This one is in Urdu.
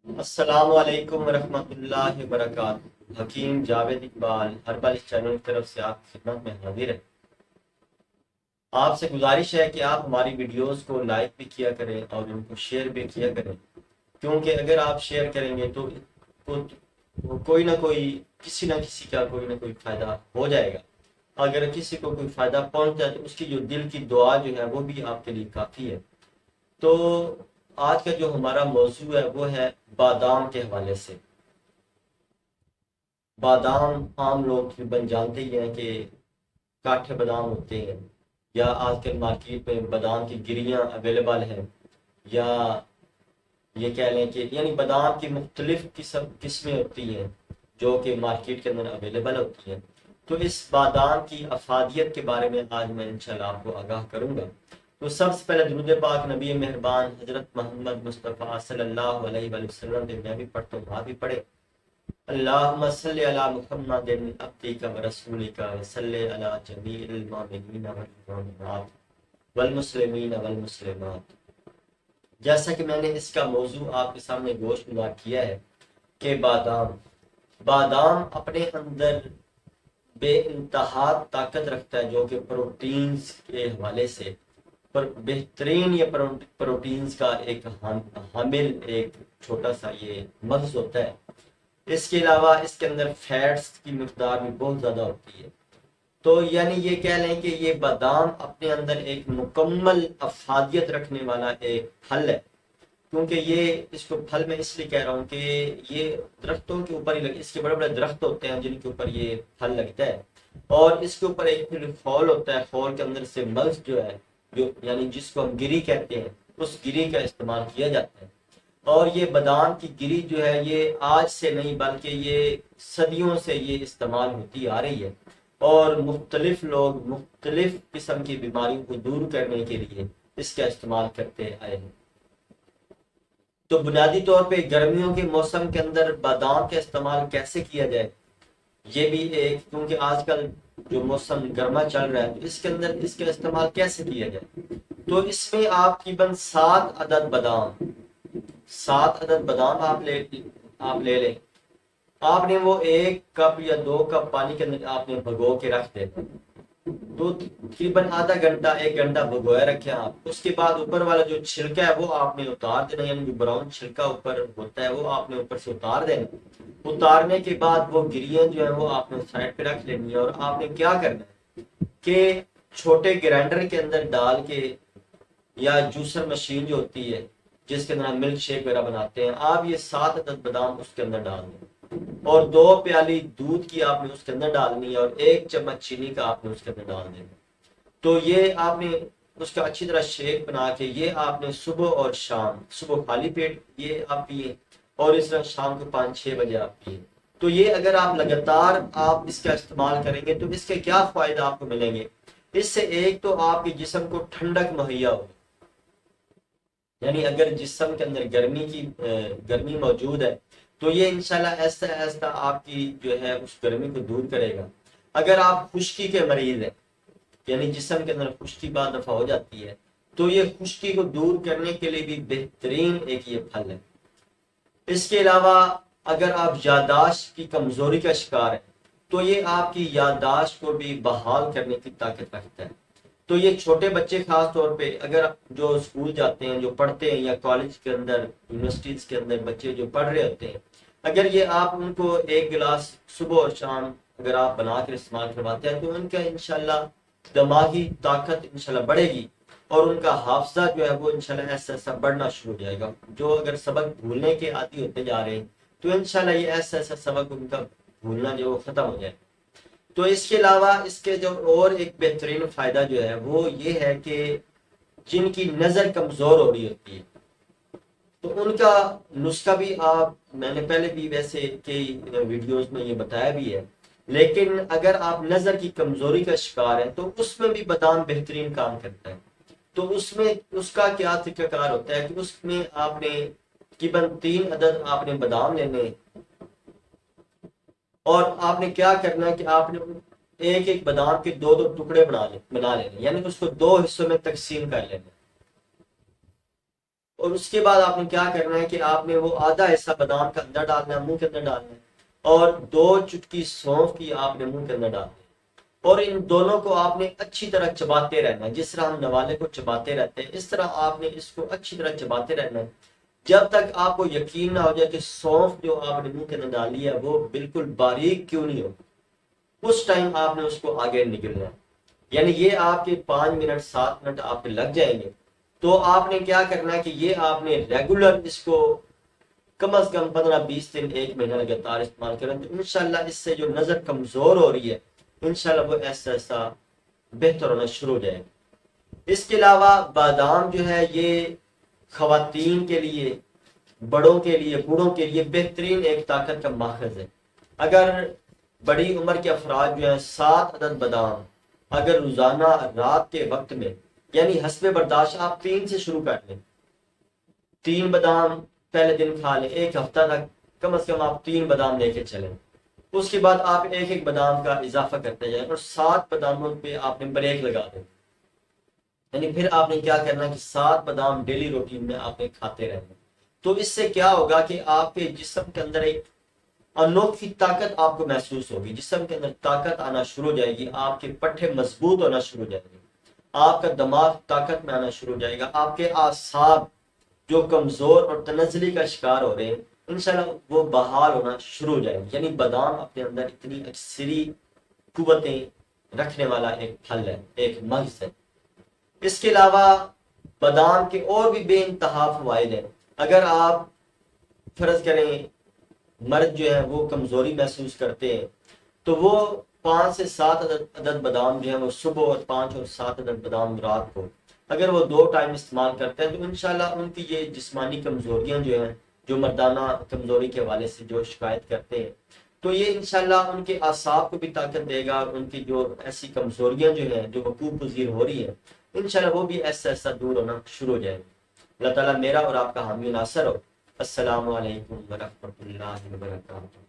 السلام علیکم ورحمۃ اللہ وبرکاتہ۔ حکیم جاوید اقبال ہربل چینل کی طرف سے آپ کی خدمت میں حاضر ہے۔ آپ سے گزارش ہے کہ آپ ہماری ویڈیوز کو لائک بھی کیا کریں اور ان کو شیئر بھی کیا کریں، کیونکہ اگر آپ شیئر کریں گے تو کوئی نہ کوئی کسی نہ کسی کا کوئی نہ کوئی فائدہ ہو جائے گا۔ اگر کسی کو کوئی فائدہ پہنچ جائے تو اس کی جو دل کی دعا جو ہے وہ بھی آپ کے لیے کافی ہے۔ تو آج کا جو ہمارا موضوع ہے وہ ہے بادام کے حوالے سے۔ بادام عام لوگ تقریباً جانتے ہی ہیں کہ کاٹھے بادام ہوتے ہیں، یا آج کل مارکیٹ میں بادام کی گریاں اویلیبل ہیں، یا یہ کہہ لیں کہ یعنی بادام کی مختلف قسمیں ہوتی ہیں جو کہ مارکیٹ کے اندر اویلیبل ہوتی ہیں۔ تو اس بادام کی افادیت کے بارے میں آج میں انشاءاللہ آپ کو آگاہ کروں گا۔ تو سب سے پہلے درود پاک نبی مہربان حضرت محمد مصطفیٰ صلی اللہ علیہ وآلہ وسلم پہ میں بھی پڑھتا ہوں، آپ بھی پڑھے۔ اللہم صلی علی محمد عبدک و رسولک و صلی علی جمیع المؤمنین والمؤمنات والمسلمین والمسلمات۔ جیسا کہ میں نے اس کا موضوع آپ کے سامنے گوش گزار کیا ہے کہ بادام اپنے اندر بے انتہا طاقت رکھتا ہے، جو کہ پروٹینز کے حوالے سے بہترین یہ پروٹینز کا ایک حامل ایک چھوٹا سا یہ مغز ہوتا ہے۔ اس کے علاوہ اس کے اندر فیٹس کی مقدار بھی بہت زیادہ ہوتی ہے۔ تو یعنی یہ کہہ لیں کہ یہ بادام اپنے اندر ایک مکمل افادیت رکھنے والا ایک پھل ہے، کیونکہ یہ اس کو پھل میں اس لیے کہہ رہا ہوں کہ یہ درختوں کے اوپر ہی اس کے بڑے بڑے درخت ہوتے ہیں جن کے اوپر یہ پھل لگتا ہے، اور اس کے اوپر ایک پھر خول ہوتا ہے، خول کے اندر سے مغز جو ہے، جو یعنی جس کو ہم گری کہتے ہیں، اس گری کا استعمال کیا جاتا ہے۔ اور یہ بادام کی گری جو ہے یہ آج سے نہیں بلکہ یہ صدیوں سے یہ استعمال ہوتی آ رہی ہے، اور مختلف لوگ مختلف قسم کی بیماریوں کو دور کرنے کے لیے اس کا استعمال کرتے آئے ہیں۔ تو بنیادی طور پہ گرمیوں کے موسم کے اندر بادام کا استعمال کیسے کیا جائے، یہ بھی ایک، کیونکہ آج کل جو موسم گرما چل رہا ہے تو اس کے اندر اس کا استعمال کیسے کیا جائے۔ تو اس میں آپ تقریباً 7 عدد بادام آپ لے لیں۔ آپ نے وہ 1 کپ یا 2 کپ پانی کے اندر آپ نے بھگو کے رکھ دینا، تو تقریباً آدھا گھنٹہ 1 گھنٹہ بھگوئے رکھیں آپ۔ اس کے بعد اوپر والا جو چھلکا ہے وہ آپ نے اتار دینا، یعنی جو براؤن چھلکا اوپر ہوتا ہے وہ آپ نے اوپر سے اتار دینا۔ اتارنے کے بعد وہ گریاں جو ہیں وہ آپ نے سائڈ پہ رکھ لینی ہے، اور آپ نے کیا کرنا ہے کہ چھوٹے گرائنڈر کے اندر ڈال کے، یا جوسر مشین جو ہوتی ہے جس کے اندر ہم ملک شیک وغیرہ بناتے ہیں، آپ یہ 7 عدد بادام اس کے اندر ڈال دیں، اور 2 پیالی دودھ کی آپ نے اس کے اندر ڈالنی ہے، اور 1 چمچ چینی کا آپ نے اس کے اندر ڈال دینا۔ تو یہ آپ نے اس کا اچھی طرح شیک بنا کے یہ آپ نے صبح اور شام، صبح خالی پیٹ یہ آپ پیے، اور اس طرح شام کو 5-6 بجے آپ پیے۔ تو یہ اگر آپ لگاتار آپ اس کا استعمال کریں گے تو اس کے کیا فائدہ آپ کو ملیں گے۔ اس سے ایک تو آپ کے جسم کو ٹھنڈک مہیا ہو، یعنی اگر جسم کے اندر گرمی موجود ہے تو یہ انشاءاللہ ایسا ایسا آپ کی جو ہے اس گرمی کو دور کرے گا۔ اگر آپ خشکی کے مریض ہیں، یعنی جسم کے اندر خشکی بعض دفعہ ہو جاتی ہے، تو یہ خشکی کو دور کرنے کے لیے بھی بہترین ایک یہ پھل ہے۔ اس کے علاوہ اگر آپ یادداشت کی کمزوری کا شکار ہیں تو یہ آپ کی یادداشت کو بھی بحال کرنے کی طاقت رکھتا ہے۔ تو یہ چھوٹے بچے خاص طور پہ اگر جو اسکول جاتے ہیں، جو پڑھتے ہیں، یا کالج کے اندر یونیورسٹیز کے اندر بچے جو پڑھ رہے ہوتے ہیں، اگر یہ آپ ان کو 1 گلاس صبح اور شام اگر آپ بنا کر استعمال کرواتے ہیں تو ان کا انشاءاللہ دماغی طاقت انشاءاللہ بڑھے گی، اور ان کا حافظہ جو ہے وہ انشاءاللہ ایسا ایسا بڑھنا شروع ہو جائے گا۔ جو اگر سبق بھولنے کے عادی ہوتے جا رہے ہیں تو انشاءاللہ یہ ایسا ایسا سبق ان کا بھولنا جو وہ ختم ہو جائے۔ تو اس کے علاوہ اس کے جو اور ایک بہترین فائدہ جو ہے وہ یہ ہے کہ جن کی نظر کمزور ہو رہی ہوتی ہے تو ان کا نسخہ بھی میں نے پہلے بھی ویسے کئی ویڈیوز میں یہ بتایا بھی ہے، لیکن اگر آپ نظر کی کمزوری کا شکار ہیں تو اس میں بھی بادام بہترین کام کرتا ہے۔ تو اس میں اس کا کیا طریقہ کار ہوتا ہے کہ اس میں آپ نے تقریباً 3 عدد آپ نے بادام لینے، اور آپ نے کیا کرنا ہے کہ آپ نے ایک ایک بادام کے 2 2 ٹکڑے بنا لینے، یعنی اس کو 2 حصوں میں تقسیم کر لینا۔ اور اس کے بعد آپ نے کیا کرنا ہے کہ آپ نے وہ آدھا حصہ بادام کا اندر ڈالنا ہے، منہ کے اندر ڈالنا ہے، اور 2 چٹکی سونف کی آپ نے منہ کے اندر ڈالنا ہے، اور ان دونوں کو آپ نے اچھی طرح چباتے رہنا ہے، جس طرح ہم نوالے کو چباتے رہتے ہیں اس طرح آپ نے اس کو اچھی طرح چباتے رہنا ہے، جب تک آپ کو یقین نہ ہو جائے کہ سونف جو آپ نے منہ کے اندر ڈالی ہے وہ بالکل باریک کیوں نہیں ہو، اس ٹائم آپ نے اس کو آگے نکلنا ہے۔ یعنی یہ آپ کے 5 منٹ 7 منٹ آپ کے لگ جائیں گے، تو آپ نے کیا کرنا ہے کہ یہ آپ نے ریگولر اس کو کم از کم 15-20 دن 1 مہینہ لگاتار استعمال کریں، تو انشاءاللہ اس سے جو نظر کمزور ہو رہی ہے انشاءاللہ وہ ایسا ایسا بہتر ہونا شروع ہو جائے گا۔ اس کے علاوہ بادام جو ہے یہ خواتین کے لیے، بڑوں کے لیے، بوڑھوں کے لیے بہترین ایک طاقت کا ماخذ ہے۔ اگر بڑی عمر کے افراد جو ہیں 7 عدد بادام اگر روزانہ رات کے وقت میں، یعنی حسب برداشت آپ 3 سے شروع کر لیں، 3 بادام پہلے دن کھا لیں، ایک ہفتہ تک کم از کم آپ 3 بادام لے کے چلیں، اس کے بعد آپ ایک بادام کا اضافہ کرتے جائیں، اور 7 باداموں پہ آپ نے بریک لگا دیں، یعنی پھر آپ نے کیا کرنا کہ 7 بادام ڈیلی روٹین میں آپ نے کھاتے رہنا۔ تو اس سے کیا ہوگا کہ آپ کے جسم کے اندر ایک انوکھی طاقت آپ کو محسوس ہوگی، جسم کے اندر طاقت آنا شروع ہو جائے گی، آپ کے پٹھے مضبوط ہونا شروع ہو جائیں گے، آپ کا دماغ طاقت میں آنا شروع ہو جائے گا، آپ کے اعصاب جو کمزور اور تنزلی کا شکار ہو رہے ہیں انشاءاللہ وہ بحال ہونا شروع ہو جائیں گے۔ یعنی بادام اپنے اندر اتنی اکثری قوتیں رکھنے والا ایک پھل ہے، ایک مغز ہے۔ اس کے علاوہ بادام کے اور بھی بے انتہا فوائد ہیں۔ اگر آپ فرض کریں مرد جو ہے وہ کمزوری محسوس کرتے ہیں تو وہ 5 سے 7 عدد بادام جو ہے وہ صبح، اور 5 اور 7 عدد بادام رات کو اگر وہ 2 ٹائم استعمال کرتے ہیں تو انشاءاللہ ان کی یہ جسمانی کمزوریاں جو ہیں، جو مردانہ کمزوری کے حوالے سے جو شکایت کرتے ہیں، تو یہ انشاءاللہ ان کے اعصاب کو بھی طاقت دے گا، اور ان کی جو ایسی کمزوریاں جو ہیں جو وقوع پذیر ہو رہی ہیں انشاءاللہ وہ بھی ایسا ایسا دور ہونا شروع ہو جائے گا۔ اللہ تعالیٰ میرا اور آپ کا حامی ناصر ہو۔ السلام علیکم ورحمۃ اللہ وبرکاتہ۔